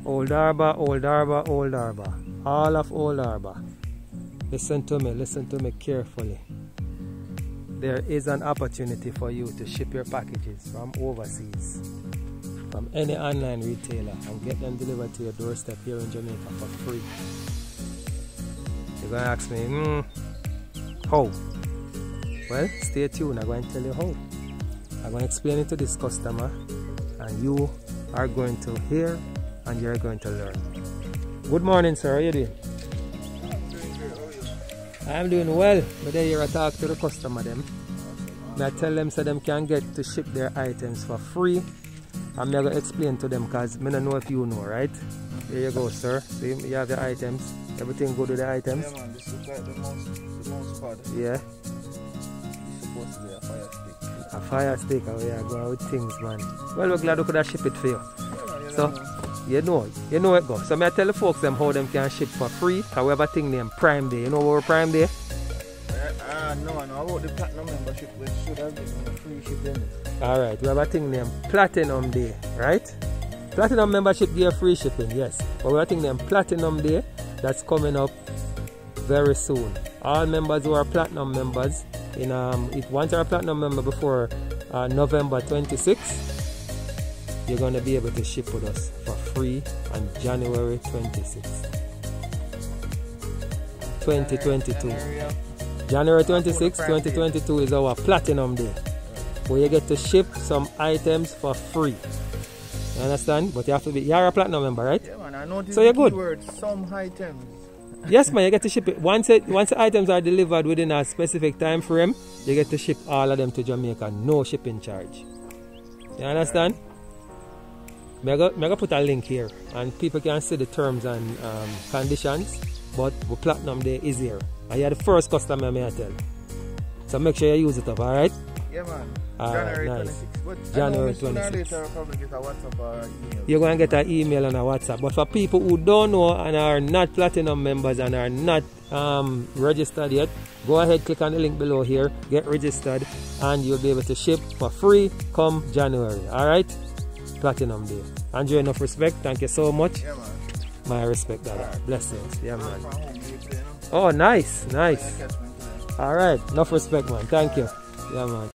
Old Harbour, Old Harbour, Old Harbour. All of Old Harbour. Listen to me carefully. There is an opportunity for you to ship your packages from overseas, from any online retailer, and get them delivered to your doorstep here in Jamaica for free. You're going to ask me, how? Well, stay tuned. I'm going to tell you how. I'm going to explain it to this customer, and you are going to hear and you're going to learn. Good morning, sir. How are you doing? I'm doing good. How are you? I'm doing well. But then you talk to the customer them. I tell them so them can get to ship their items for free. I'm going to explain to them because I don't know if you know, right? There you go, sir. So you have the items. Everything good with the items? Yeah, man. This looks like the mouse pad. Yeah. It's supposed to be a fire stick. A fire stick. Oh yeah, go with things, man. Well, we're glad we could have ship it for you. Yeah, So, you know it go. So I tell the folks them how them can ship for free. However, thing named Prime Day. You know what Prime Day? No, I know about the platinum membership, which should have been on a free shipping. Alright, we have a thing named Platinum Day, right? Platinum membership give free shipping, yes. But we have a thing named Platinum Day that's coming up very soon. All members who are Platinum members, if once you're a Platinum member before November 26th, you're going to be able to ship with us for free on January 26th, 2022. January 26, 2022 is our Platinum Day, where you get to ship some items for free. You understand? But you have to be, you're a Platinum member, right? Yeah, man, I noticed so you're good. Keyword, some items. Yes, man, you get to ship it. Once the items are delivered within a specific time frame, you get to ship all of them to Jamaica, no shipping charge. You understand? I'm going to put a link here, and people can see the terms and conditions, but the Platinum Day is here. And you're the first customer I tell. So make sure you use it up, alright? Yeah, man. January January 26. 26. But January sooner or 26. later I'll probably get a WhatsApp or email. You're going to get an email and a WhatsApp. But for people who don't know and are not Platinum members and are not registered yet, go ahead, click on the link below here, get registered, and you'll be able to ship for free come January. Alright? Platinum Day. Andrew, enough respect. Thank you so much. Yeah, man. My respect, Dada. Blessings. Yeah, man. From home, you play, no? Oh, nice. Catch me today. Alright. Enough respect, man. Thank you. Yeah, man.